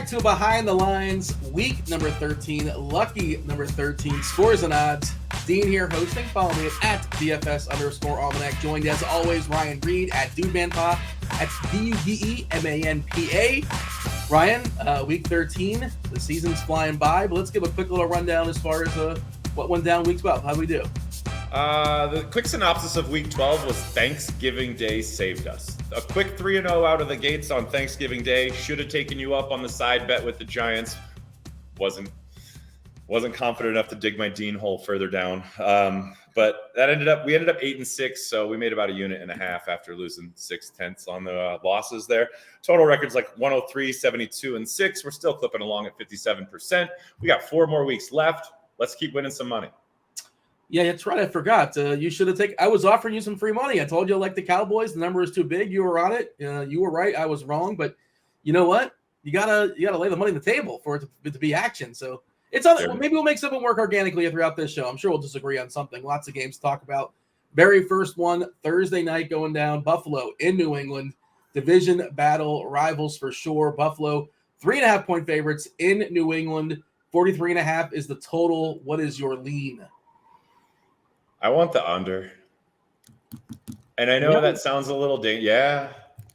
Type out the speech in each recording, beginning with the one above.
to Behind the Lines, week number 13, lucky number 13, scores and odds. Dean here hosting. Follow me at DFS_Almanac. Joined as always, Ryan Reed at DudeManPa. That's DUDEMANPA. Ryan, week 13, the season's flying by, but let's give a quick little rundown as far as what went down week 12. How'd we do? The quick synopsis of week 12 was Thanksgiving Day saved us. A quick 3-0 out of the gates on Thanksgiving Day. Should have taken you up on the side bet with the Giants. Wasn't confident enough to dig my Dean hole further down. But we ended up 8-6, so we made about 1.5 units after losing 0.6 on the losses there. Total records like 103, 72, and 6. We're still clipping along at 57%. We got 4 more weeks left. Let's keep winning some money. Yeah, that's right. I forgot. You should have taken. I was offering you some free money. I told you I like the Cowboys. The number is too big. You were on it. You were right. I was wrong. But you know what? You gotta lay the money on the table for it to be action. So it's on. Sure. Maybe we'll make something work organically throughout this show. I'm sure we'll disagree on something. Lots of games to talk about. Very first one, Thursday night going down. Buffalo in New England. Division battle, rivals for sure. Buffalo 3.5-point favorites in New England. 43.5 is the total. What is your lean? I want the under. And I know that sounds a little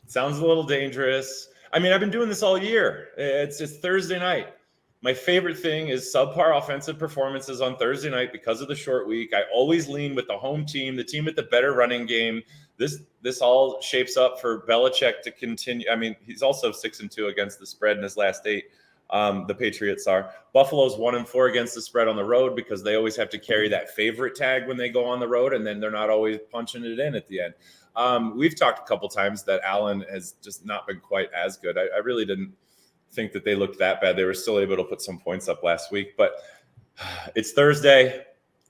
sounds a little dangerous. I mean, I've been doing this all year. It's Thursday night. My favorite thing is subpar offensive performances on Thursday night because of the short week. I always lean with the home team, the team with the better running game. This all shapes up for Belichick to continue. I mean, he's also 6-2 against the spread in his last 8. The Patriots are. Buffalo's 1-4 against the spread on the road because they always have to carry that favorite tag when they go on the road, and then they're not always punching it in at the end. We've talked a couple times that Allen has just not been quite as good. I really didn't think that they looked that bad. They were still able to put some points up last week, but it's Thursday.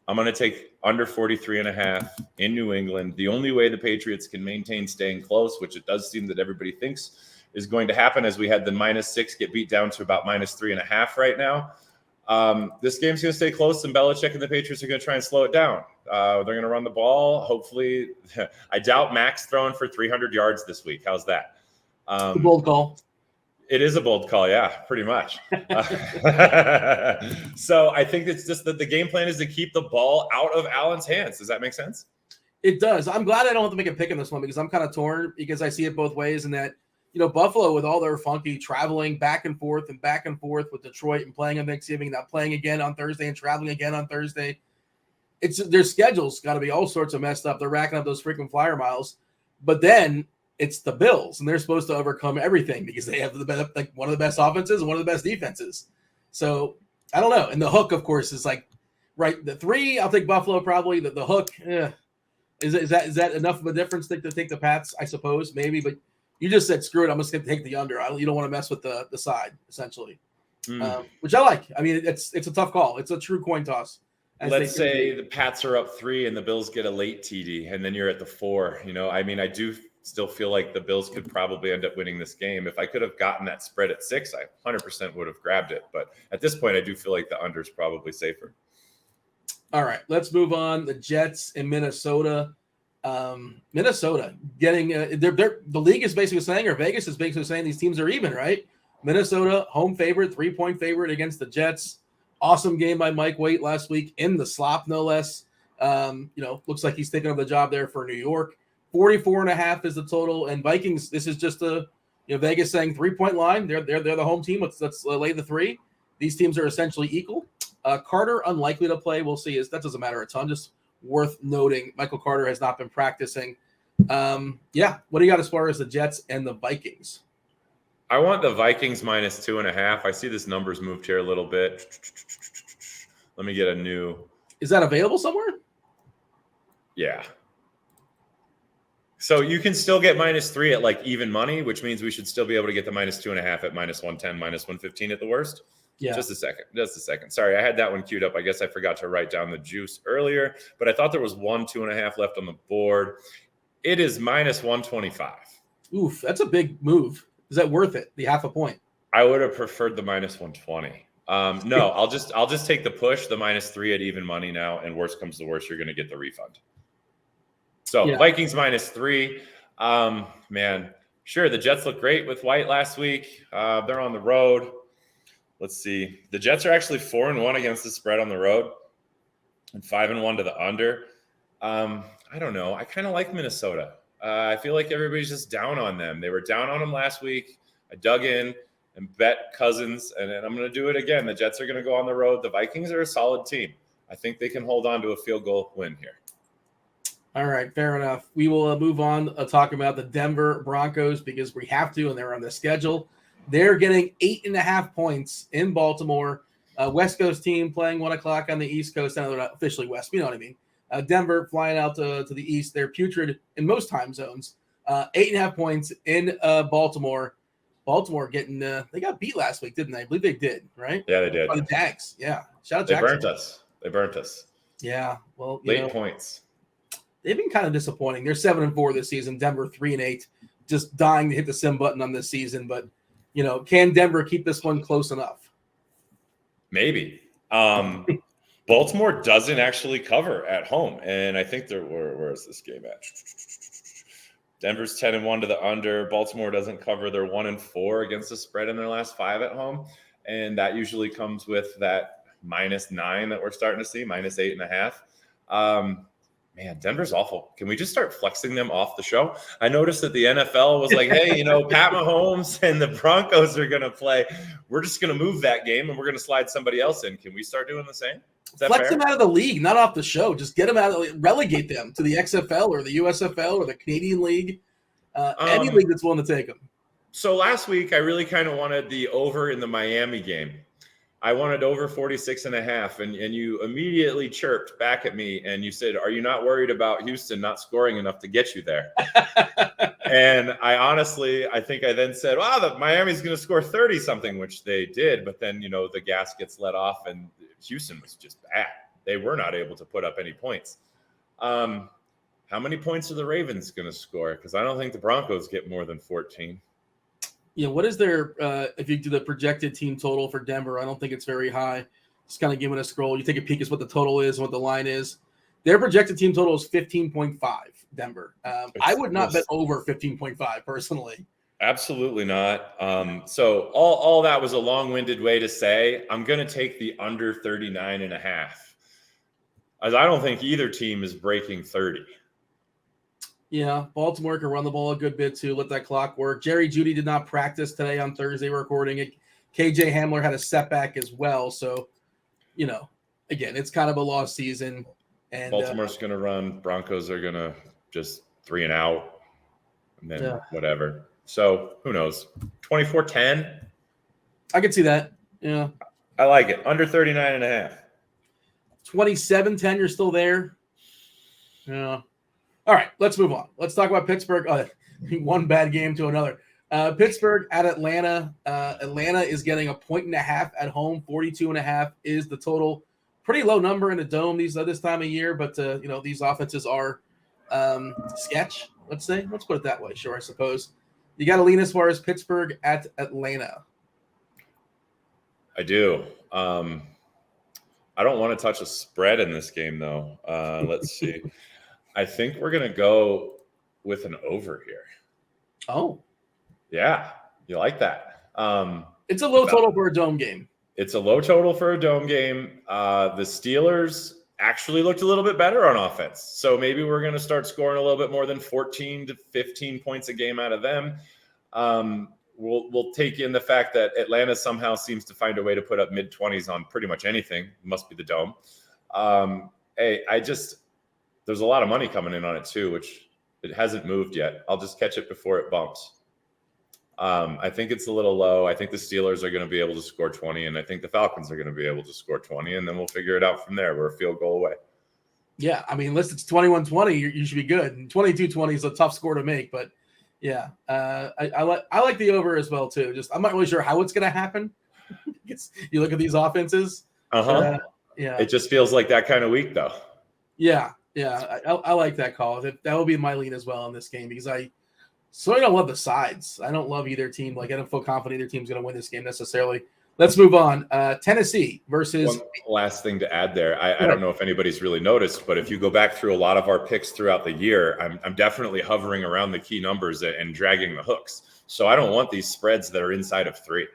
I'm going to take under 43.5 in New England. The only way the Patriots can maintain staying close, which it does seem that everybody thinks is going to happen, as we had the -6 get beat down to about -3.5 right now. This game's going to stay close, and Belichick and the Patriots are going to try and slow it down. They're going to run the ball. Hopefully, I doubt Max throwing for 300 yards this week. How's that? A bold call. It is a bold call, yeah, pretty much. So I think it's just that the game plan is to keep the ball out of Allen's hands. Does that make sense? It does. I'm glad I don't have to make a pick in this one because I'm kind of torn because I see it both ways, and that Buffalo, with all their funky traveling back and forth with Detroit and playing on Thanksgiving, now playing again on Thursday and traveling again on Thursday. Their schedule's got to be all sorts of messed up. They're racking up those frequent flyer miles. But then it's the Bills, and they're supposed to overcome everything because they have one of the best offenses and one of the best defenses. So I don't know. And the hook, of course, is right. The 3, I'll take Buffalo probably. The hook, is that enough of a difference to take the Pats? I suppose maybe, but you just said, screw it, I'm just going to take the under. You don't want to mess with the side, essentially, which I like. I mean, it's a tough call. It's a true coin toss. Let's say the Pats are up 3 and the Bills get a late TD, and then you're at the 4. I mean, I do still feel like the Bills could probably end up winning this game. If I could have gotten that spread at 6, I 100% would have grabbed it. But at this point, I do feel like the under is probably safer. All right, let's move on. The Jets in Minnesota. Minnesota getting the league is basically saying, or Vegas is basically saying, these teams are even, right? Minnesota home favorite, 3-point favorite against the Jets. Awesome game by Mike Waite last week in the slop, no less. Looks like he's taking over the job there for New York. 44.5 is the total, and Vikings. This is just Vegas saying 3-point line. They're the home team. Let's lay the 3. These teams are essentially equal. Carter unlikely to play. We'll see. That doesn't matter a ton. Just worth noting, Michael Carter has not been practicing. What do you got as far as the Jets and the Vikings? I want the Vikings -2.5. I see this number's moved here a little bit. Let me get a new. Is that available somewhere? Yeah. So you can still get -3 at even money, which means we should still be able to get the -2.5 at -110, -115 at the worst. Yeah. Just a second. Sorry, I had that one queued up. I guess I forgot to write down the juice earlier, but I thought there was 2.5 left on the board. It is -125. Oof, that's a big move. Is that worth it? The 0.5 point? I would have preferred the -120. No, I'll just take the push, the -3 at even money now, and worst comes to worst, you're going to get the refund. So Vikings -3. Man, sure, the Jets look great with White last week. They're on the road. Let's see. The Jets are actually 4-1 against the spread on the road and 5-1 to the under. I don't know. I kind of like Minnesota. I feel like everybody's just down on them. They were down on them last week. I dug in and bet Cousins, and I'm going to do it again. The Jets are going to go on the road. The Vikings are a solid team. I think they can hold on to a field goal win here. All right, fair enough. We will move on talking about the Denver Broncos because we have to, and they're on the schedule. They're getting 8.5 points in Baltimore. West Coast team playing 1 o'clock on the East Coast. Now they're not officially West, you know what I mean. Denver flying out to the East. They're putrid in most time zones. 8.5 points in Baltimore. Baltimore getting they got beat last week, didn't they? I believe they did, right? Yeah, they did. By the Jags. Yeah. Shout out They Jackson. burnt us. Yeah. Well, late points. They've been kind of disappointing. They're 7-4 this season. Denver 3-8, just dying to hit the sim button on this season. But can Denver keep this one close enough? Maybe. Baltimore doesn't actually cover at home, and I think where is this game at? Denver's 10-1 to the under. Baltimore doesn't cover. They're 1-4 against the spread in their last 5 at home, and that usually comes with that -9 that we're starting to see, -8.5. Man, Denver's awful. Can we just start flexing them off the show? I noticed that the NFL was like, hey, Pat Mahomes and the Broncos are going to play. We're just going to move that game, and we're going to slide somebody else in. Can we start doing the same? Flex them out of the league, not off the show. Just get them out, relegate them to the XFL or the USFL or the Canadian League. Any league that's willing to take them. So last week, I really kind of wanted the over in the Miami game. I wanted over 46.5, and you immediately chirped back at me and you said, are you not worried about Houston not scoring enough to get you there? And I think I then said, wow, the Miami's going to score 30 something, which they did. But then, the gas gets let off and Houston was just bad. They were not able to put up any points. How many points are the Ravens going to score? Because I don't think the Broncos get more than 14. What is their, if you do the projected team total for Denver, I don't think it's very high. Just kind of giving a scroll. You take a peek at what the total is and what the line is. Their projected team total is 15.5, Denver. I would not bet over 15.5 personally. Absolutely not. So all that was a long-winded way to say, I'm going to take the under 39.5. As I don't think either team is breaking 30. Yeah, Baltimore can run the ball a good bit too. Let that clock work. Jerry Jeudy did not practice today on Thursday. We're recording it. KJ Hamler had a setback as well. So, again, it's kind of a lost season. And Baltimore's going to run. Broncos are going to just 3 and out, and then whatever. So who knows? 24-10. I can see that. Yeah, I like it. Under 39.5. 27-10. You're still there. Yeah. All right, let's move on. Let's talk about Pittsburgh. One bad game to another. Pittsburgh at Atlanta. Atlanta is getting 1.5 at home. 42.5 is the total. Pretty low number in the dome this time of year, but these offenses are sketch. Let's say. Let's put it that way. Sure, I suppose. You got to lean as far as Pittsburgh at Atlanta. I do. I don't want to touch a spread in this game though. Let's see. I think we're going to go with an over here. Oh. Yeah. You like that. It's a low total for a dome game. It's a low total for a dome game. The Steelers actually looked a little bit better on offense. So maybe we're going to start scoring a little bit more than 14 to 15 points a game out of them. We'll take in the fact that Atlanta somehow seems to find a way to put up mid-20s on pretty much anything. It must be the dome. There's a lot of money coming in on it too, which it hasn't moved yet. I'll just catch it before it bumps. I think it's a little low. I think the Steelers are going to be able to score 20, and I think the Falcons are going to be able to score 20, and then we'll figure it out from there. We're a field goal away. Yeah, I mean, unless it's 21-20, you should be good. And 22-20 is a tough score to make, but yeah, I like the over as well too. Just I'm not really sure how it's going to happen. You look at these offenses. Yeah, it just feels like that kind of week though. Yeah, I like that call. That will be my lean as well in this game because I don't love the sides. I don't love either team. Like I don't feel confident either team's going to win this game necessarily. Let's move on. Tennessee versus. One last thing to add there. I don't know if anybody's really noticed, but if you go back through a lot of our picks throughout the year, I'm definitely hovering around the key numbers and dragging the hooks. So I don't want these spreads that are inside of 3.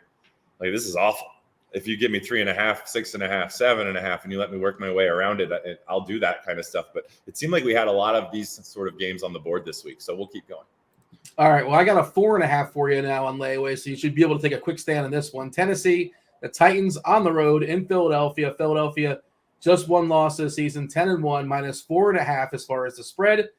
Like this is awful. if you give me 3.5, 6.5, 7.5, and you let me work my way around it, I'll do that kind of stuff. But it seemed like we had a lot of these sort of games on the board this week, so we'll keep going. All right. Well, I got a 4.5 for you now on layaway, so you should be able to take a quick stand on this one. Tennessee, the Titans on the road in Philadelphia. Philadelphia just one loss this season, 10-1, -4.5 as far as the spread.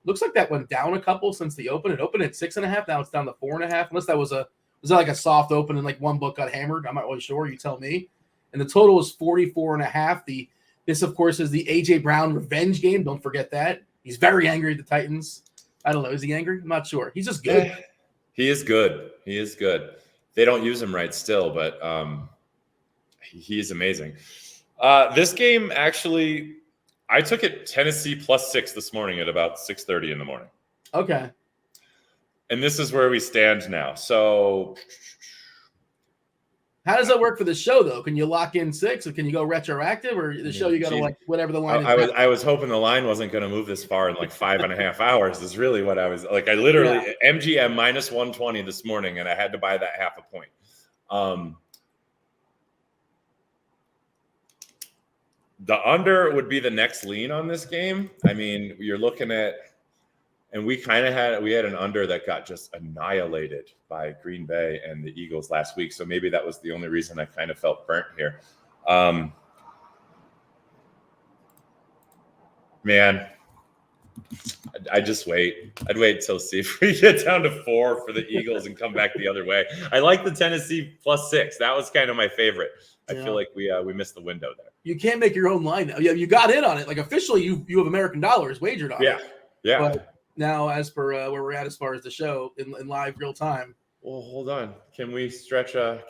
Looks like that went down a couple since the open. It opened at 6.5. Now it's down to 4.5. Unless that was that like a soft open and like one book got hammered? I'm not really sure. You tell me. And the total is 44.5. This of course is the AJ Brown revenge game. Don't forget that. He's very angry at the Titans. I don't know. Is he angry? I'm not sure. He's just good. He is good. He is good. They don't use him right still, but he is amazing. This game actually, I took it Tennessee +6 this morning at about 6:30 in the morning. Okay. And this is where we stand now. So how does that work for the show, though? Can you lock in 6, or can you go retroactive, or the show you got to like whatever the line is? I was hoping the line wasn't going to move this far in like 5.5 hours. Is really what I was like. I literally MGM -120 this morning, and I had to buy that 0.5 point. The under would be the next lean on this game. I mean, you're looking at, and we had an under that got just annihilated by Green Bay and the Eagles last week. So maybe that was the only reason I kind of felt burnt here. Man, I'd just wait. I'd wait till see if we get down to 4 for the Eagles and come back the other way. I like the Tennessee +6. That was kind of my favorite. I feel like we missed the window there. You can't make your own line now. Yeah, you got in on it. Like officially, you have American dollars wagered on it. Yeah. But now, as per where we're at as far as the show in live real time. Well, hold on. Can we stretch a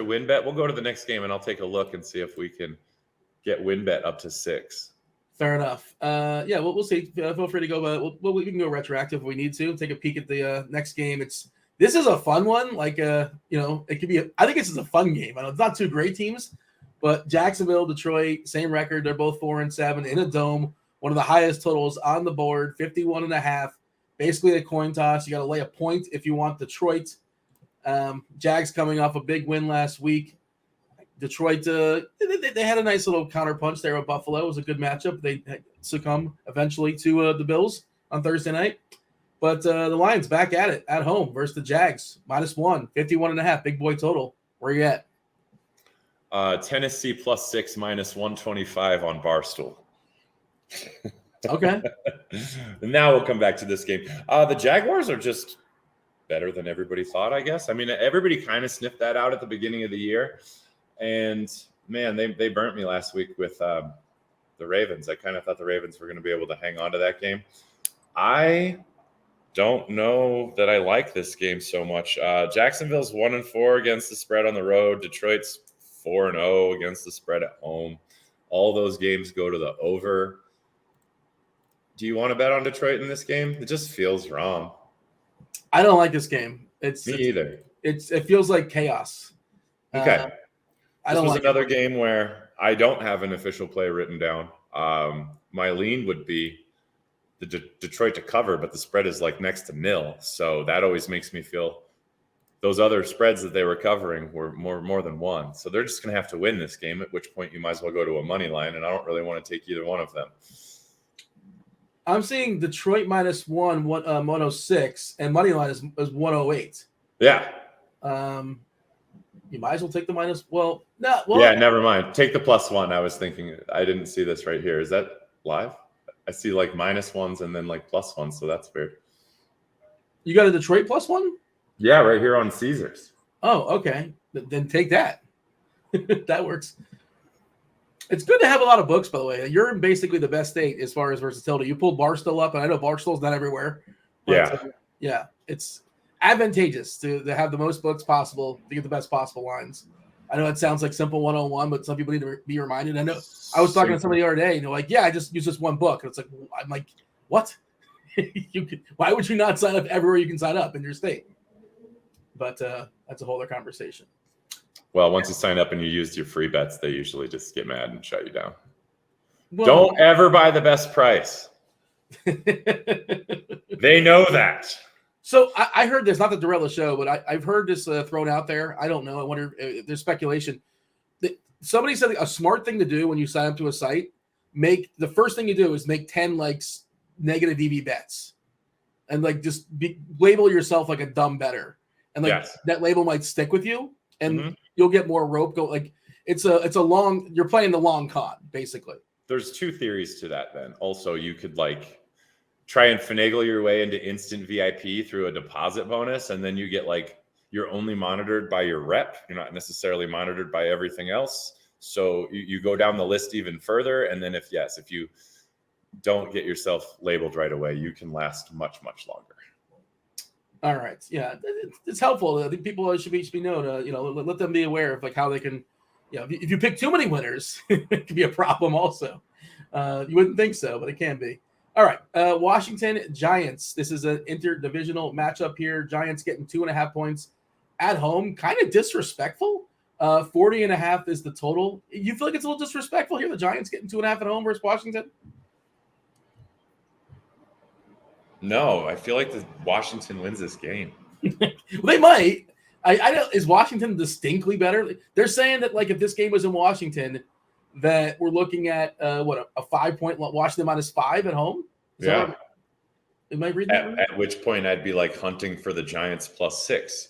win bet? We'll go to the next game and I'll take a look and see if we can get win bet up to 6. Fair enough. We'll see. Feel free to go. We can go retroactive if we need to. Take a peek at the next game. This is a fun one. Like it could be. I think this is a fun game. I know it's not two great teams, but Jacksonville, Detroit, same record. They're both 4-7 in a dome. One of the highest totals on the board, 51.5. Basically a coin toss. You got to lay a point if you want Detroit. Jags coming off a big win last week. Detroit, they had a nice little counterpunch there with Buffalo. It was a good matchup. They succumb eventually to the Bills on Thursday night. But the Lions back at it at home versus the Jags. -1, 51.5. Big boy total. Where you at? Tennessee +6, -125 on Barstool. Okay. Now we'll come back to this game. The Jaguars are just better than everybody thought, I guess. I mean, everybody kind of sniffed that out at the beginning of the year. And, man, they burnt me last week with the Ravens. I kind of thought the Ravens were going to be able to hang on to that game. I don't know that I like this game so much. Jacksonville's 1-4 against the spread on the road. Detroit's 4-0 against the spread at home. All those games go to the over. Do you want to bet on Detroit in this game? It just feels wrong. I don't like this game. Me either. It feels like chaos. Okay. This was another game where I don't have an official play written down. My lean would be the Detroit to cover, but the spread is like next to nil. So that always makes me feel those other spreads that they were covering were more than one. So they're just going to have to win this game, at which point you might as well go to a money line, and I don't really want to take either one of them. I'm seeing Detroit -1, 106, and money line is 108. Yeah. You might as well take the minus. Yeah, never mind. Take the +1. I was thinking, I didn't see this right here. Is that live? I see like -1s and then like +1s, so that's weird. You got a Detroit +1? Yeah, right here on Caesars. Oh, okay. Then take that. That works. It's good to have a lot of books, by the way. You're in basically the best state as far as versatility. You pulled Barstool up, and I know Barstool's not everywhere. But, it's advantageous to have the most books possible to get the best possible lines. I know it sounds like simple 101, but some people need to be reminded. I know I was talking to somebody the other day, and they're like, "Yeah, I just use this one book." And it's like, I'm like, "What? Why would you not sign up everywhere you can sign up in your state?" But that's a whole other conversation. Well, once you sign up and you used your free bets, they usually just get mad and shut you down. Well, don't ever buy the best price. They know that. So I heard this, not the Dorella show, but I've heard this thrown out there. I don't know. I wonder if there's speculation. somebody said a smart thing to do when you sign up to a site, the first thing you do is make 10 like negative EV bets, and like just label yourself like a dumb better, and like that label might stick with you, and you'll get more rope go. Like it's a long, you're playing the long con basically. There's two theories to that. Then also you could like try and finagle your way into instant VIP through a deposit bonus, and then you get like, you're only monitored by your rep. You're not necessarily monitored by everything else. So you go down the list even further. And then if you don't get yourself labeled right away, you can last much, much longer. All right. Yeah. It's helpful. I think people should be known, let them be aware of like how they can, if you pick too many winners, it can be a problem also. You wouldn't think so, but it can be. All right. Washington Giants. This is an interdivisional matchup here. Giants getting 2.5 points at home. Kind of disrespectful. 40.5 is the total. You feel like it's a little disrespectful here? The Giants getting 2.5 at home versus Washington? No, I feel like Washington wins this game. Well, they might. I don't. Is Washington distinctly better? They're saying that like if this game was in Washington, that we're looking at a 5-point Washington -5 at home. Am I reading that right? At which point I'd be like hunting for the Giants +6.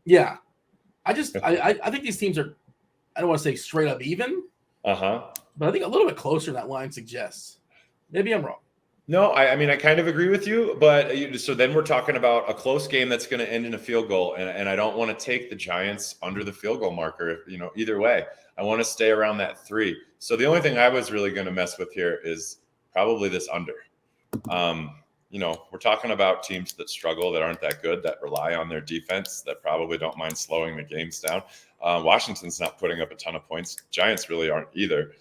Yeah, I think these teams are, I don't want to say straight up even, but I think a little bit closer than that line suggests. Maybe I'm wrong. No, I mean, I kind of agree with you, but so then we're talking about a close game that's going to end in a field goal, and I don't want to take the Giants under the field goal marker, either way. I want to stay around that 3. So the only thing I was really going to mess with here is probably this under. We're talking about teams that struggle, that aren't that good, that rely on their defense, that probably don't mind slowing the games down. Washington's not putting up a ton of points. Giants really aren't either.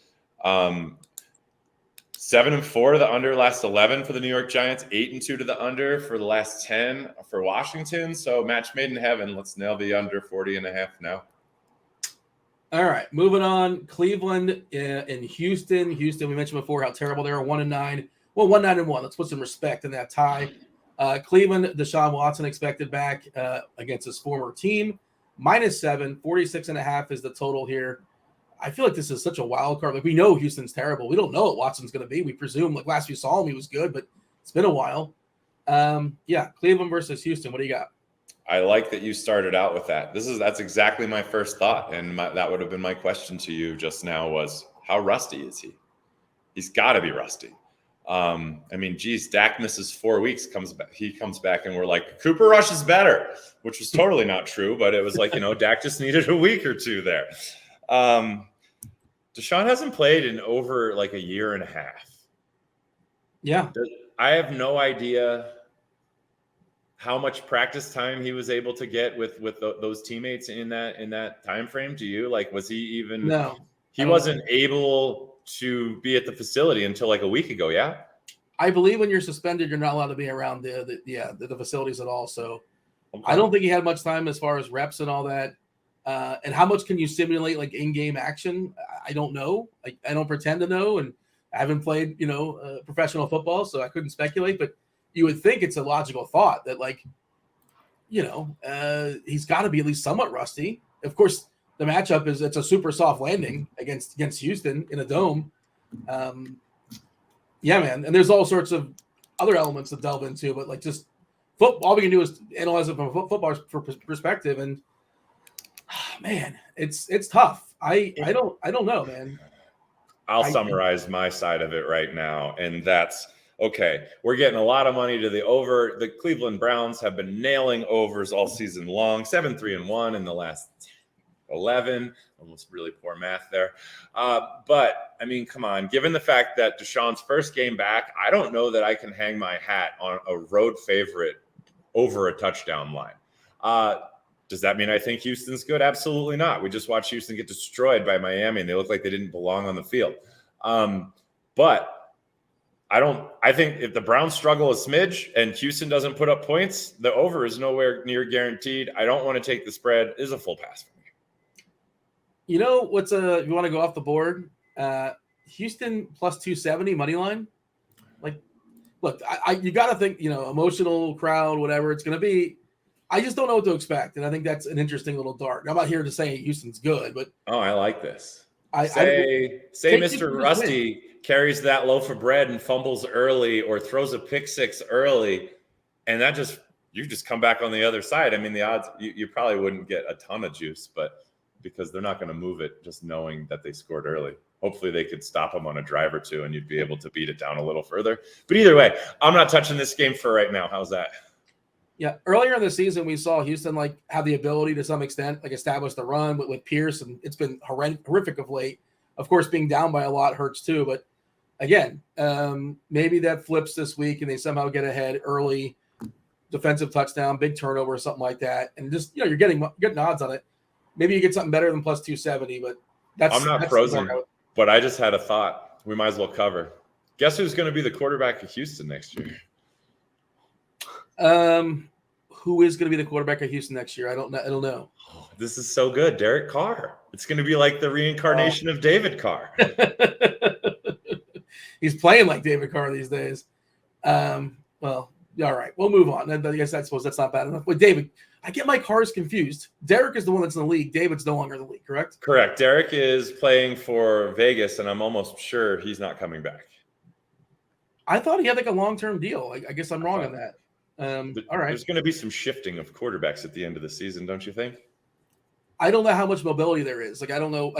7-4 to the under last 11 for the New York Giants, 8-2 to the under for the last 10 for Washington. So match made in heaven. Let's nail the under 40.5 now. All right, moving on. Cleveland and Houston. Houston, we mentioned before how terrible they are, 1-9. Well, 1-9-1. Let's put some respect in that tie. Cleveland, Deshaun Watson expected back against his former team. -7, 46.5 is the total here. I feel like this is such a wild card. Like we know Houston's terrible. We don't know what Watson's going to be. We presume like last we saw him, he was good, but it's been a while. Cleveland versus Houston. What do you got? I like that you started out with that. That's exactly my first thought, and that would have been my question to you just now was how rusty is he? He's got to be rusty. Dak misses 4 weeks, he comes back, and we're like, Cooper Rush is better, which was totally not true, but it was like, Dak just needed a week or two there. Deshaun hasn't played in over like a year and a half. Yeah. I have no idea how much practice time he was able to get with those teammates in that time frame. Do you was he even? No, he wasn't able to be at the facility until like a week ago. Yeah. I believe when you're suspended, you're not allowed to be around the facilities at all. So I don't think he had much time as far as reps and all that. And how much can you simulate like in-game action? I don't know. I don't pretend to know, and I haven't played, professional football, so I couldn't speculate. But you would think it's a logical thought that he's got to be at least somewhat rusty. Of course, the matchup it's a super soft landing against Houston in a dome. Yeah, man. And there's all sorts of other elements to delve into, but just football, all we can do is analyze it from a football perspective. And man, it's tough. I don't know, man. I'll summarize my side of it right now, and that's okay. We're getting a lot of money to the over. The Cleveland Browns have been nailing overs all season long. 7-3-1 in the last 11. Almost really poor math there. But come on. Given the fact that Deshaun's first game back, I don't know that I can hang my hat on a road favorite over a touchdown line. Does that mean I think Houston's good? Absolutely not. We just watched Houston get destroyed by Miami, and they look like they didn't belong on the field. But I think if the Browns struggle a smidge and Houston doesn't put up points, the over is nowhere near guaranteed. I don't want to take the spread. It is a full pass for me. If you want to go off the board, Houston +270 money line. Look, you got to think, emotional crowd, whatever it's going to be. I just don't know what to expect, and I think that's an interesting little dart. I'm not here to say Houston's good, but I like this. I Say take Mr. Rusty carries that loaf of bread and fumbles early or throws a pick six early, and you just come back on the other side. I mean, the odds you probably wouldn't get a ton of juice, but because they're not going to move it just knowing that they scored early. Hopefully they could stop them on a drive or two and you'd be able to beat it down a little further. But either way, I'm not touching this game for right now. How's that? Yeah, earlier in the season, we saw Houston have the ability to some extent, establish the run with Pierce, and it's been horrific of late. Of course, being down by a lot hurts too. But again, maybe that flips this week and they somehow get ahead early, defensive touchdown, big turnover, or something like that, and just you're getting odds on it. Maybe you get something better than plus 270, but I'm not frozen. But I just had a thought. We might as well cover. Guess who's going to be the quarterback of Houston next year? Who is going to be the quarterback of Houston next year? I don't know. Oh, this is so good. Derek Carr. It's going to be like the reincarnation of David Carr. He's playing like David Carr these days. Well, all right. We'll move on. I guess I suppose that's not bad enough. But David, I get my cars confused. Derek is the one that's in the league. David's no longer in the league, correct? Correct. Derek is playing for Vegas, and I'm almost sure he's not coming back. I thought he had a long-term deal. I guess I'm wrong on that. All right. There's going to be some shifting of quarterbacks at the end of the season, don't you think? I don't know how much mobility there is. I don't know.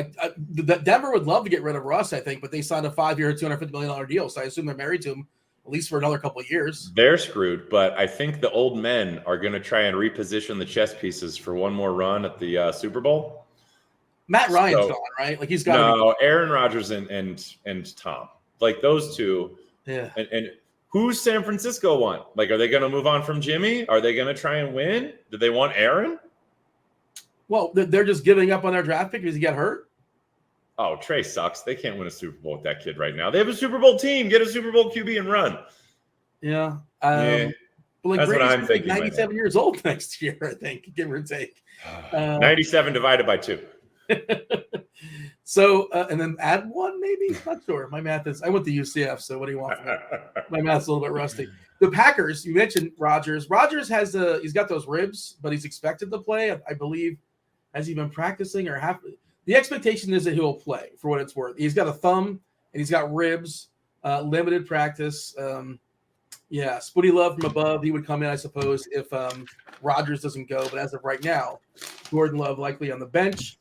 Denver would love to get rid of Russ, I think, but they signed a 5-year, $250 million deal, so I assume they're married to him at least for another couple of years. They're screwed, but I think the old men are going to try and reposition the chess pieces for one more run at the Super Bowl. Matt Ryan's gone, right? He's got no Aaron Rodgers and Tom, those two. Yeah. And who's San Francisco want? Are they going to move on from Jimmy? Are they going to try and win? Do they want Aaron? Well, they're just giving up on their draft pick because he got hurt. Oh, Trey sucks. They can't win a Super Bowl with that kid right now. They have a Super Bowl team. Get a Super Bowl QB and run. Yeah. That's what I'm thinking. 97 years old next year, I think, give or take. 97 divided by 2. So, and then add 1, maybe? Not sure. My math is – I went to UCF, so what do you want from me? My math's a little bit rusty. The Packers, you mentioned Rodgers. Rodgers he's got those ribs, but he's expected to play, I believe. Has he been practicing or half – the expectation is that he will play, for what it's worth. He's got a thumb, and he's got ribs, limited practice. Spooty Love from above. He would come in, I suppose, if Rodgers doesn't go. But as of right now, Jordan Love likely on the bench.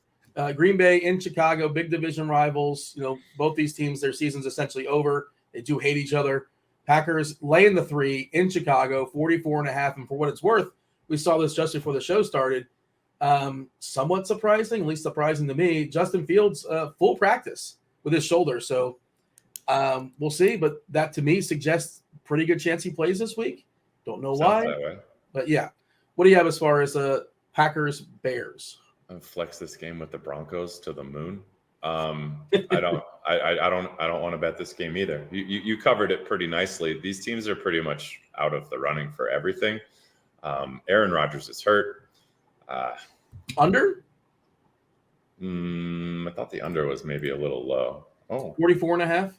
Green Bay in Chicago, big division rivals. Both these teams, their season's essentially over. They do hate each other. Packers laying the 3 in Chicago, 44.5. And for what it's worth, we saw this just before the show started. Somewhat surprising, at least surprising to me. Justin Fields, full practice with his shoulder. So we'll see. But that to me suggests pretty good chance he plays this week. Don't know why. But yeah. What do you have as far as Packers Bears? Flex this game with the Broncos to the moon. I don't want to bet this game either. You covered it pretty nicely. These teams are pretty much out of the running for everything. Aaron Rodgers is hurt. Under? I thought the under was maybe a little low. 44.5.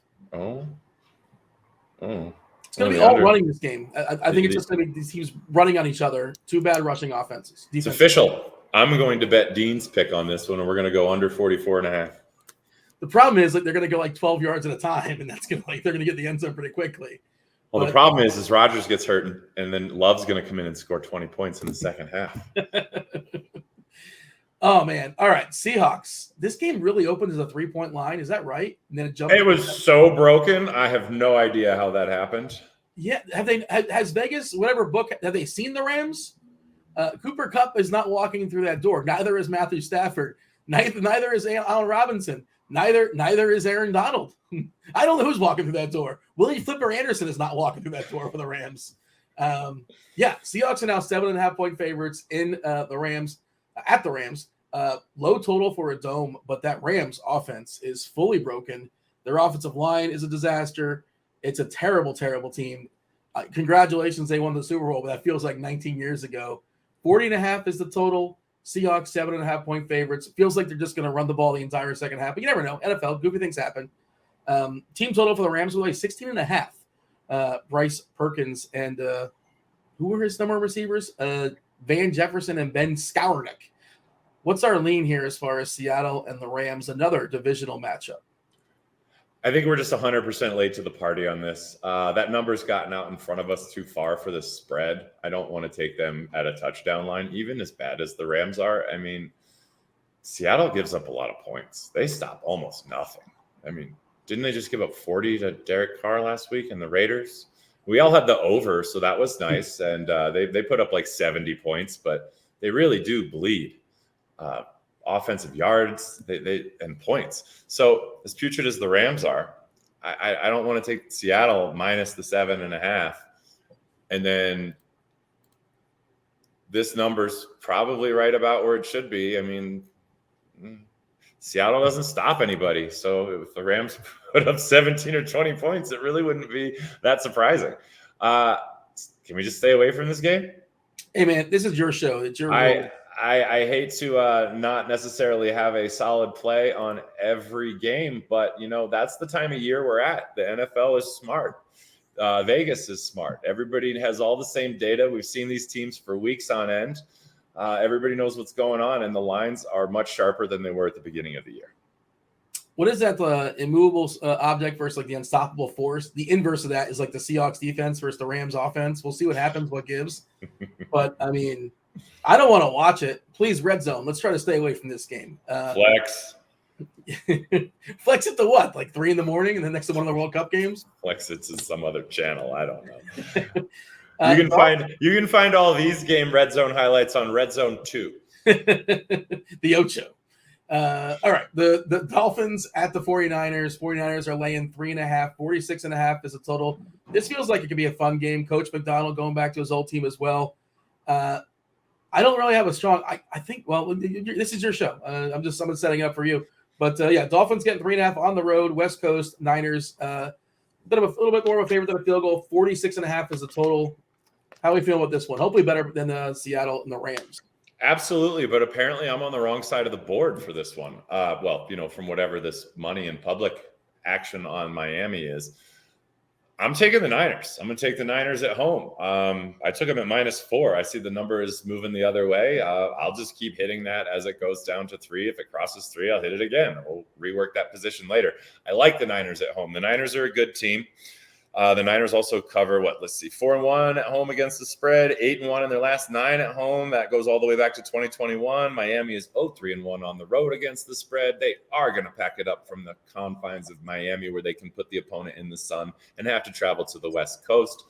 It's going to be all under. running this game. I think it's just going to be these teams running on each other. 2 bad rushing offenses. It's official. I'm going to bet Dean's pick on this one, and we're going to go under 44.5. The problem is they're going to go 12 yards at a time, and that's going to they're going to get the end zone pretty quickly. Well, the problem is Rodgers gets hurt, and then Love's going to come in and score 20 points in the second half. Oh, man. All right, Seahawks. This game really opened as a 3-point line. Is that right? And then it jumped. It was so broken. I have no idea how that happened. Yeah. Has Vegas, whatever book, have they seen the Rams? Cooper Kupp is not walking through that door. Neither is Matthew Stafford. Neither is Allen Robinson. Neither is Aaron Donald. I don't know who's walking through that door. Willie Flipper Anderson is not walking through that door for the Rams. Seahawks are now 7.5-point favorites in the Rams at the Rams. Low total for a dome, but that Rams offense is fully broken. Their offensive line is a disaster. It's a terrible, terrible team. Congratulations, they won the Super Bowl, but that feels like 19 years ago. 40.5 is the total. Seahawks 7.5-point favorites. Feels like they're just going to run the ball the entire second half, but you never know. NFL, goofy things happen. Team total for the Rams was 16.5. Bryce Perkins and who were his number of receivers? Van Jefferson and Ben Skowronek. What's our lean here as far as Seattle and the Rams, another divisional matchup? I think we're just 100% late to the party on this. That number's gotten out in front of us too far for the spread. I don't want to take them at a touchdown line, even as bad as the Rams are. I mean, Seattle gives up a lot of points. They stop almost nothing. I mean, didn't they just give up 40 to Derek Carr last week and the Raiders? We all had the over, so that was nice. And they put up like 70 points, but they really do bleed offensive yards and points. So as putrid as the Rams are, I don't want to take Seattle minus the 7.5. And then this number's probably right about where it should be. I mean, Seattle doesn't stop anybody. So if the Rams put up 17 or 20 points, it really wouldn't be that surprising. Can we just stay away from this game? Hey, man, this is your show. It's your I hate to not necessarily have a solid play on every game, but, that's the time of year we're at. The NFL is smart. Vegas is smart. Everybody has all the same data. We've seen these teams for weeks on end. Everybody knows what's going on, and the lines are much sharper than they were at the beginning of the year. What is that immovable object versus like the unstoppable force? The inverse of that is like the Seahawks defense versus the Rams offense. We'll see what happens, what gives. But, I mean, I don't want to watch it. Please, Red Zone. Let's try to stay away from this game. Flex. Flex it to what? Like 3 a.m. and then next to one of the World Cup games? Flex it to some other channel. I don't know. You can find all these game Red Zone highlights on Red Zone 2. The Ocho. All right. The Dolphins at the 49ers. 49ers are laying 3.5. 46.5 is a total. This feels like it could be a fun game. Coach McDonald going back to his old team as well. I don't really have a strong. I think. Well, this is your show. I'm setting it up for you. But yeah, Dolphins getting 3.5 on the road. West Coast Niners. A little bit more of a favorite than a field goal. 46.5 is the total. How are we feeling with this one? Hopefully better than Seattle and the Rams. Absolutely, but apparently I'm on the wrong side of the board for this one. From whatever this money in public action on Miami is. I'm taking the Niners. I'm going to take the Niners at home. I took them at -4. I see the number is moving the other way. I'll just keep hitting that as it goes down to 3. If it crosses 3, I'll hit it again. We'll rework that position later. I like the Niners at home. The Niners are a good team. The Niners also cover 4-1 at home against the spread, 8-1 in their last 9 at home. That goes all the way back to 2021. Miami is 0-3-1 on the road against the spread. They are going to pack it up from the confines of Miami, where they can put the opponent in the sun and have to travel to the West Coast.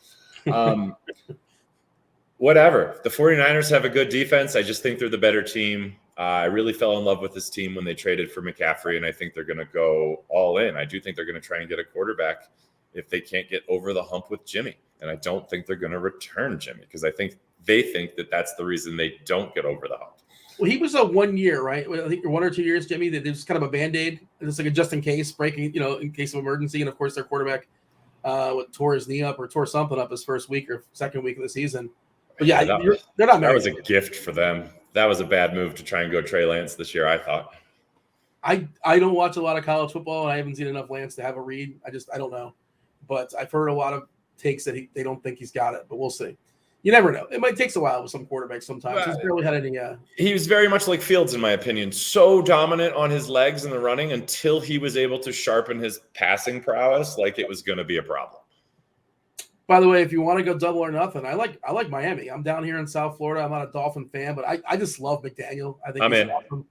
Whatever. The 49ers have a good defense. I just think they're the better team. I really fell in love with this team when they traded for McCaffrey, and I think they're going to go all in. I do think they're going to try and get a quarterback if they can't get over the hump with Jimmy. And I don't think they're going to return Jimmy, because I think they think that that's the reason they don't get over the hump. Well, he was a 1 year, right? I think 1 or 2 years, Jimmy, that it was kind of a Band-Aid. It's like a just in case breaking, in case of emergency. And of course, their quarterback tore his knee up or tore something up his first week or second week of the season. But yeah, they're not married. That was a gift for them. That was a bad move to try and go Trey Lance this year, I thought. I don't watch a lot of college football, and I haven't seen enough Lance to have a read. I don't know. But I've heard a lot of takes that they don't think he's got it, but we'll see. You never know. It might take a while with some quarterbacks sometimes. He's barely had any. He was very much like Fields, in my opinion. So dominant on his legs in the running until he was able to sharpen his passing prowess, like it was going to be a problem. By the way, if you want to go double or nothing, I like Miami. I'm down here in South Florida. I'm not a Dolphin fan, but I just love McDaniel. I think he's awesome.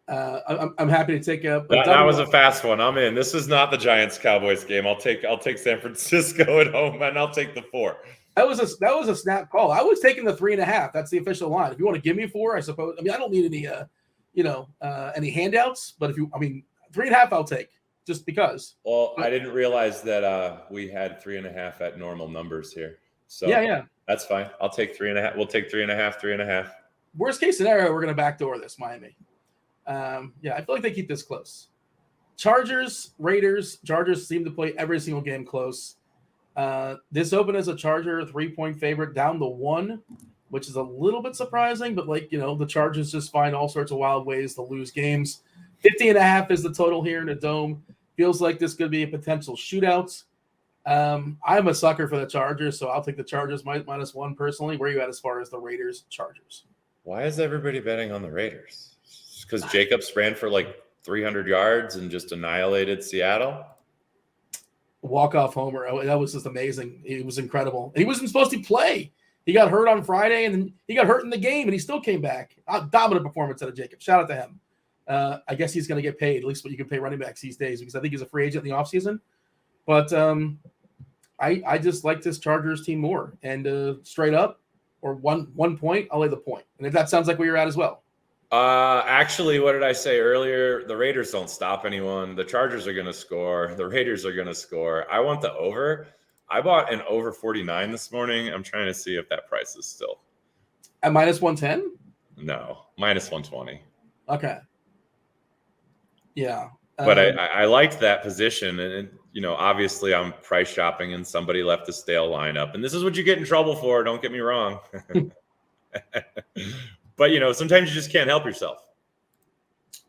I'm happy to take a. That was a fast one. I'm in. This is not the Giants-Cowboys game. I'll take San Francisco at home, and I'll take the 4. That was a snap call. I was taking the 3.5. That's the official line. If you want to give me 4, I suppose. I mean, I don't need any any handouts. But 3.5, I'll take just because. Well, I didn't realize that we had 3.5 at normal numbers here. So yeah, that's fine. I'll take 3.5. We'll take 3.5. 3.5. Worst case scenario, we're going to backdoor this Miami. I feel like they keep this close. Chargers seem to play every single game close. This opened as a Charger 3-point favorite down to 1, which is a little bit surprising, but the Chargers just find all sorts of wild ways to lose games. 50.5 is the total here in the Dome. Feels like this could be a potential shootout. I'm a sucker for the Chargers, so I'll take the Chargers -1 personally. Where are you at as far as the Raiders Chargers? Why is everybody betting on the Raiders? Because Jacobs ran for like 300 yards and just annihilated Seattle? Walk-off homer. That was just amazing. It was incredible. He wasn't supposed to play. He got hurt on Friday, and then he got hurt in the game, and he still came back. Dominant performance out of Jacobs. Shout out to him. I guess he's going to get paid, at least what you can pay running backs these days, because I think he's a free agent in the offseason. But I just like this Chargers team more. And straight up, or one point, I'll lay the point. And if that sounds like where you're at as well. Actually, what did I say earlier? The Raiders don't stop anyone. The Chargers are going to score. The Raiders are going to score. I want the over. I bought an over 49 this morning. I'm trying to see if that price is still at -110. No, -120. Okay. Yeah. But I liked that position, and obviously I'm price shopping, and somebody left a stale lineup, and this is what you get in trouble for. Don't get me wrong. But sometimes you just can't help yourself.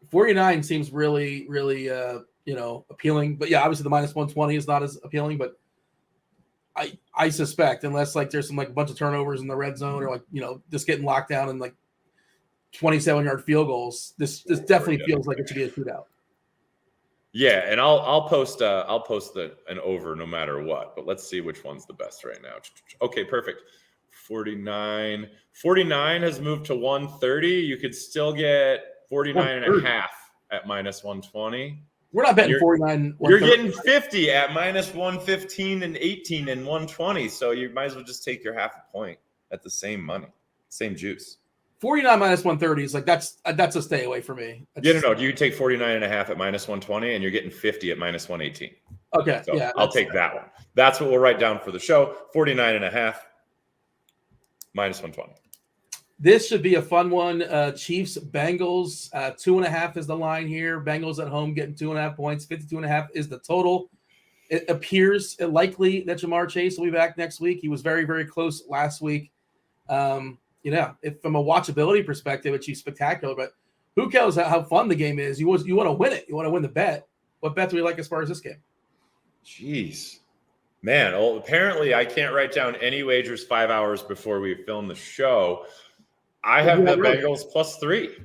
49 seems really, really, appealing. But yeah, obviously the -120 is not as appealing. But I suspect, unless like there's some like a bunch of turnovers in the red zone, or like just getting locked down and like 27-yard field goals, this definitely feels like it should be a shootout. Yeah, and I'll post an over no matter what. But let's see which one's the best right now. Okay, perfect. 49 has moved to 130. You could still get 49.5 at -120. We're not betting 49. You're getting 50 at -115 and 18 and 120. So you might as well just take your half a point at the same money, same juice. 49 -130 is like that's a stay away for me. No. You take 49.5 at -120, and you're getting 50 at -118. Okay, so yeah, I'll take that one. That's what we'll write down for the show. 49.5 -120. This should be a fun one. Chiefs Bengals 2.5 is the line here. Bengals at home getting 2.5 points. 52.5 is the total. It appears likely that Jamar Chase will be back next week. He was very, very close last week. If from a watchability perspective, it's spectacular. But who cares how fun the game is? You want to win it. You want to win the bet. What bet do we like as far as this game? Jeez. Man, well, apparently I can't write down any wagers 5 hours before we film the show. I have the Bengals +3.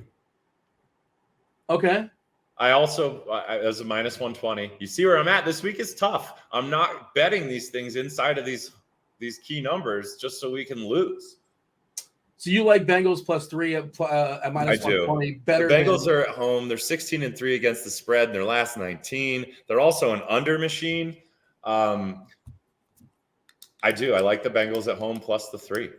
Okay. I also, as a -120. You see where I'm at. This week is tough. I'm not betting these things inside of these key numbers just so we can lose. So you like Bengals +3 at -120 better? The Bengals are at home. They're 16-3 against the spread in their last 19. They're also an under machine. I do. I like the Bengals at home +3.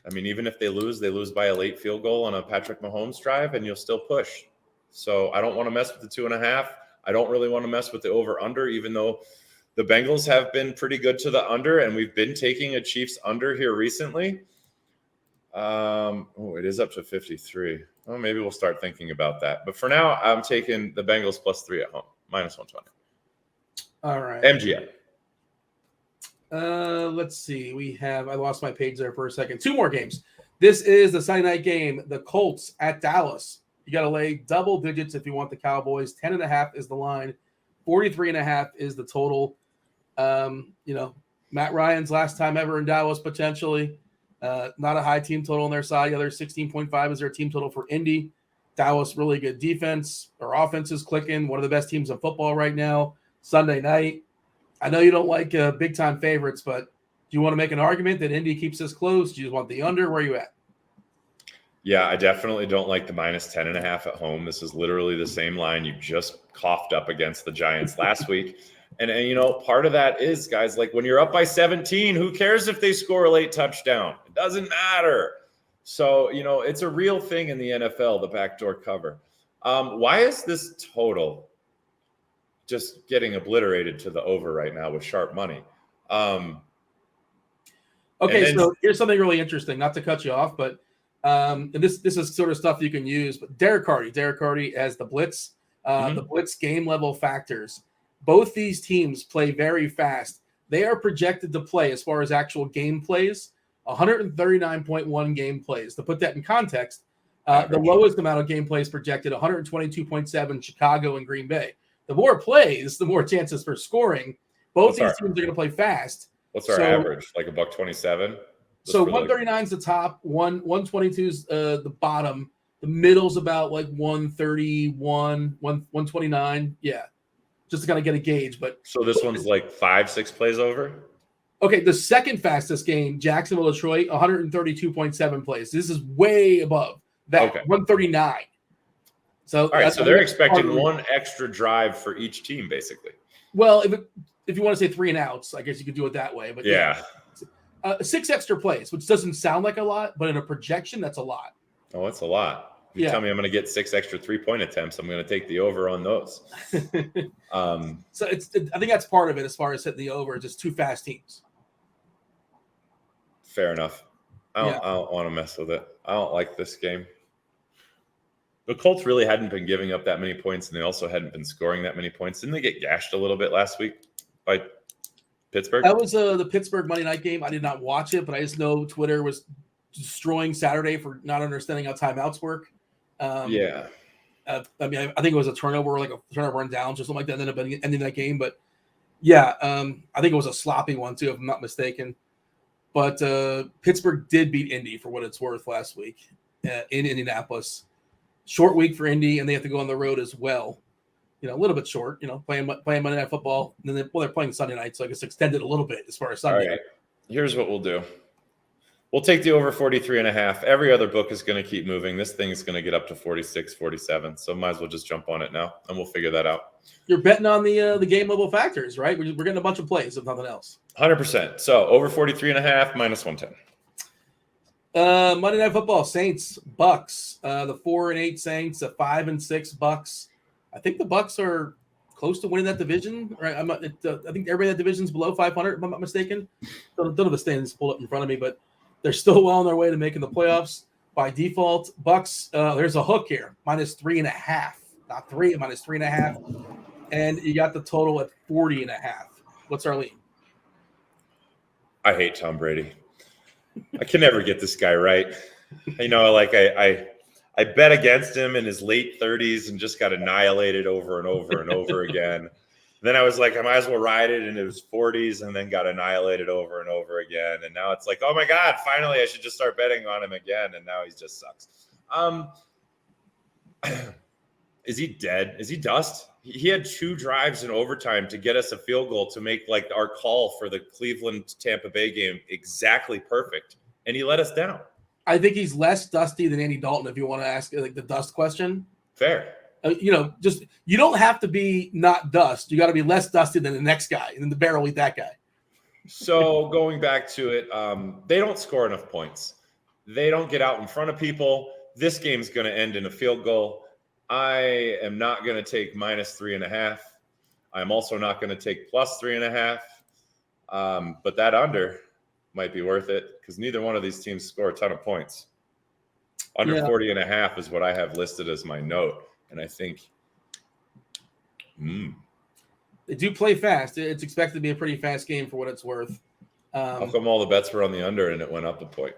I mean, even if they lose by a late field goal on a Patrick Mahomes drive, and you'll still push. So I don't want to mess with the 2.5. I don't really want to mess with the over-under, even though the Bengals have been pretty good to the under, and we've been taking a Chiefs under here recently. It is up to 53. Well, maybe we'll start thinking about that. But for now, I'm taking the Bengals +3 at home, -120. All right. MGM. Let's see. I lost my page there for a second. 2 more games. This is the Sunday night game. The Colts at Dallas. You got to lay double digits if you want the Cowboys. 10.5 is the line. 43.5 is the total. Matt Ryan's last time ever in Dallas, potentially. Not a high team total on their side. The other 16.5 is their team total for Indy. Dallas, really good defense. Their offense is clicking. One of the best teams in football right now. Sunday night. I know you don't like big-time favorites, but do you want to make an argument that Indy keeps this close? Do you want the under? Where are you at? Yeah, I definitely don't like the -10.5 at home. This is literally the same line you just coughed up against the Giants last week. And part of that is, guys, like when you're up by 17, who cares if they score a late touchdown? It doesn't matter. So, it's a real thing in the NFL, the backdoor cover. Why is this total just getting obliterated to the over right now with sharp money? Okay, so here's something really interesting, not to cut you off, but and this is sort of stuff you can use. But Derek Carty as the blitz, the blitz game level factors. Both these teams play very fast. They are projected to play, as far as actual game plays, 139.1 game plays. To put that in context, the lowest amount of game plays projected, 122.7 Chicago and Green Bay. The more plays, the more chances for scoring. Both these teams are going to play fast. What's our average? Like $1.27? So 139 is the top, 122 is the bottom. The middle's about like 131, 129. Yeah. Just to kind of get a gauge. So this one's like 5-6 plays over? Okay, the second fastest game, Jacksonville, Detroit, 132.7 plays. This is way above that, 139. So, all right, so they're expecting one extra drive for each team, basically. Well, if you want to say 3 and outs, I guess you could do it that way. But yeah. 6 extra plays, which doesn't sound like a lot, but in a projection, that's a lot. Oh, that's a lot. You tell me I'm going to get 6 extra 3-point attempts, I'm going to take the over on those. So I think that's part of it as far as hitting the over, just 2 fast teams. Fair enough. I don't want to mess with it. I don't like this game. The Colts really hadn't been giving up that many points, and they also hadn't been scoring that many points. Didn't they get gashed a little bit last week by Pittsburgh? That was the Pittsburgh Monday night game. I did not watch it, but I just know Twitter was destroying Saturday for not understanding how timeouts work. I mean, I think it was a turnover, like a turnover on downs or something like that, ended up ending that game. But yeah, I think it was a sloppy one too, if I'm not mistaken. But Pittsburgh did beat Indy for what it's worth last week in Indianapolis. Short week for Indy, and they have to go on the road as well. A little bit short. Playing Monday Night Football, and then they're playing Sunday night, so I guess extended a little bit as far as Sunday. All right. Here's what we'll do. We'll take the over 43.5. Every other book is going to keep moving. This thing is going to get up to 46, 47. So might as well just jump on it now, and we'll figure that out. You're betting on the game level factors, right? We're getting a bunch of plays, if nothing else. 100%. So over 43.5 minus 110. Monday Night Football, Saints, Bucks. The 4-8 Saints, the 5-6 Bucks. I think the Bucks are close to winning that division. Right? I think everybody in that division's below 500, if I'm not mistaken. Don't have the standings pulled up in front of me, but they're still well on their way to making the playoffs by default. Bucks, there's a hook here, minus 3.5, not 3, minus 3.5, and you got the total at 40.5. What's our lead? I hate Tom Brady. I can never get this guy right. I bet against him in his late 30s and just got annihilated over and over and over again. Then I was like, I might as well ride it in his 40s, and then got annihilated over and over again. And now it's like, oh my God, finally I should just start betting on him again. And now he just sucks. Is he dead? Is he dust? He had 2 drives in overtime to get us a field goal to make like our call for the Cleveland Tampa Bay game exactly perfect. And he let us down. I think he's less dusty than Andy Dalton, if you want to ask like the dust question. Fair. Just you don't have to be not dust. You got to be less dusty than the next guy, and then the barrel eat that guy. So going back to it, they don't score enough points. They don't get out in front of people. This game's going to end in a field goal. I am not going to take minus 3.5. I'm also not going to take plus 3.5. But that under might be worth it because neither one of these teams score a ton of points. Under 40.5 is what I have listed as my note. And I think they do play fast. It's expected to be a pretty fast game for what it's worth. How come all the bets were on the under and it went up a point?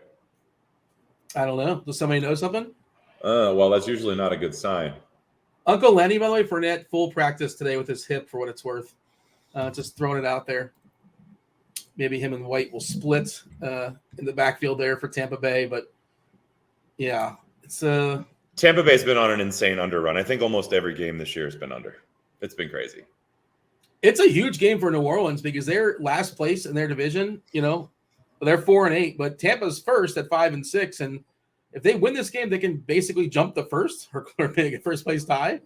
I don't know. Does somebody know something? Well, that's usually not a good sign. Uncle Lenny, by the way, Fournette, full practice today with his hip for what it's worth. Just throwing it out there. Maybe him and White will split in the backfield there for Tampa Bay. But, yeah, it's Tampa Bay's been on an insane under run. I think almost every game this year has been under. It's been crazy. It's a huge game for New Orleans because they're last place in their division. They're 4-8, but Tampa's first at 5-6. And if they win this game, they can basically jump the first or make a first place tie.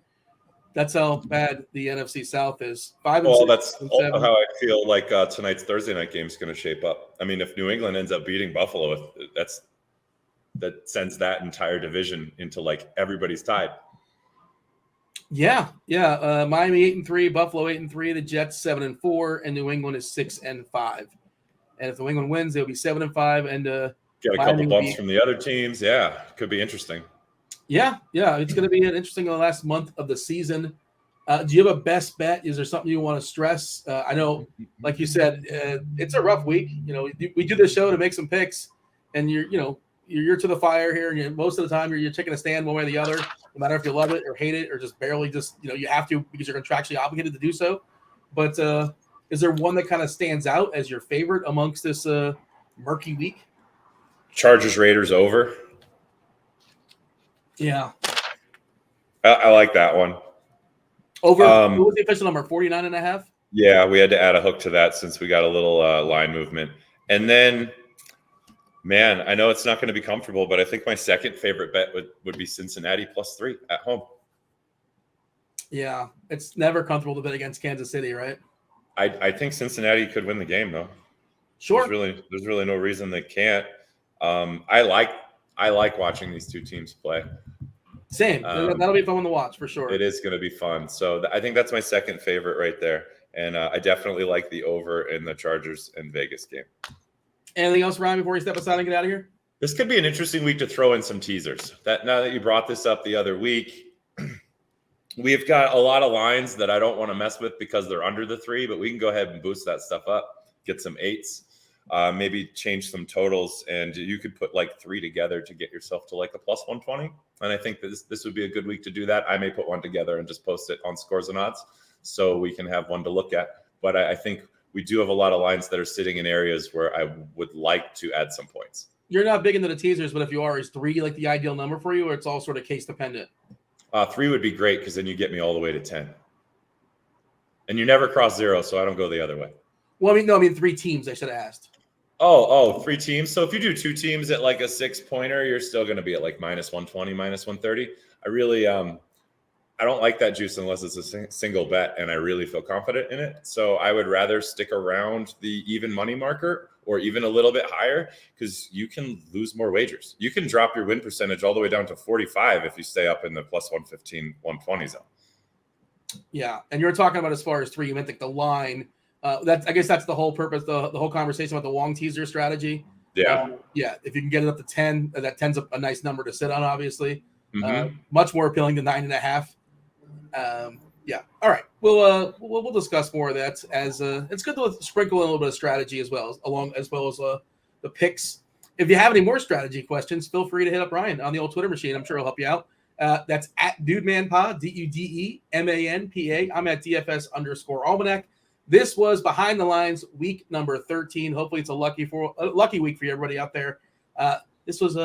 That's how bad the NFC South is. 5-6. Well, that's also how I feel like tonight's Thursday night game is going to shape up. I mean, if New England ends up beating Buffalo, that sends that entire division into like everybody's tied. Yeah. Miami 8-3, Buffalo 8-3, the Jets 7-4, and New England is 6-5. And if New England wins, they'll be 7-5, and get a couple bumps from the other teams. Yeah, could be interesting. Yeah, it's going to be an interesting last month of the season. Do you have a best bet? Is there something you want to stress? I know, like you said, it's a rough week. We do this show to make some picks, and you're to the fire here, and most of the time you're taking a stand one way or the other, no matter if you love it or hate it or just barely you have to because you're contractually obligated to do so. But Is there one that kind of stands out as your favorite amongst this murky week? Chargers Raiders over. Yeah. I like that one. Over, what was the official number? 49.5? Yeah, we had to add a hook to that since we got a little line movement. And then, man, I know it's not going to be comfortable, but I think my second favorite bet would be Cincinnati +3 at home. Yeah, it's never comfortable to bet against Kansas City, right? I think Cincinnati could win the game, though. Sure. There's really no reason they can't. I like watching these two teams play. Same. That'll be fun to watch for sure. It is going to be fun. So I think that's my second favorite right there. And I definitely like the over in the Chargers and Vegas game. Anything else, Ryan, before you step aside and get out of here? This could be an interesting week to throw in some teasers. Now that you brought this up the other week, we've got a lot of lines that I don't want to mess with because they're under the 3, but we can go ahead and boost that stuff up, get some 8s, maybe change some totals, and you could put like 3 together to get yourself to like a +120. And I think that this would be a good week to do that. I may put one together and just post it on Scores and Odds so we can have one to look at. But I think we do have a lot of lines that are sitting in areas where I would like to add some points. You're not big into the teasers, but if you are, is 3 like the ideal number for you, or it's all sort of case dependent? 3 would be great because then you get me all the way to 10. And you never cross 0, so I don't go the other way. Well, I mean 3 teams, I should have asked. Oh, 3 teams. So if you do 2 teams at like a 6-pointer, you're still going to be at like -120, -130. I really, I don't like that juice unless it's a single bet, and I really feel confident in it. So I would rather stick around the even money marker or even a little bit higher because you can lose more wagers. You can drop your win percentage all the way down to 45 if you stay up in the +115, 120 zone. Yeah, and you're talking about as far as 3, you meant like the line. I guess that's the whole purpose, the whole conversation about the Wong teaser strategy. Yeah. Yeah, if you can get it up to 10, that 10's a nice number to sit on, obviously. Mm-hmm. Much more appealing to 9.5. Yeah. All right. We'll discuss more of that as it's good to sprinkle in a little bit of strategy as well as the picks. If you have any more strategy questions, feel free to hit up Ryan on the old Twitter machine. I'm sure he'll help you out. That's at DudeManPod, DudeManPA. I'm at DFS_Almanac. This was Behind the Lines, week number 13. Hopefully, it's a lucky week for you, everybody out there. This was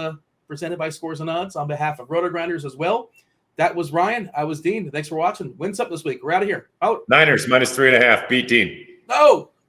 presented by Scores and Odds on behalf of RotoGrinders as well. That was Ryan. I was Dean. Thanks for watching. Win something this week. We're out of here. Out. Niners -3.5. Beat Dean. No.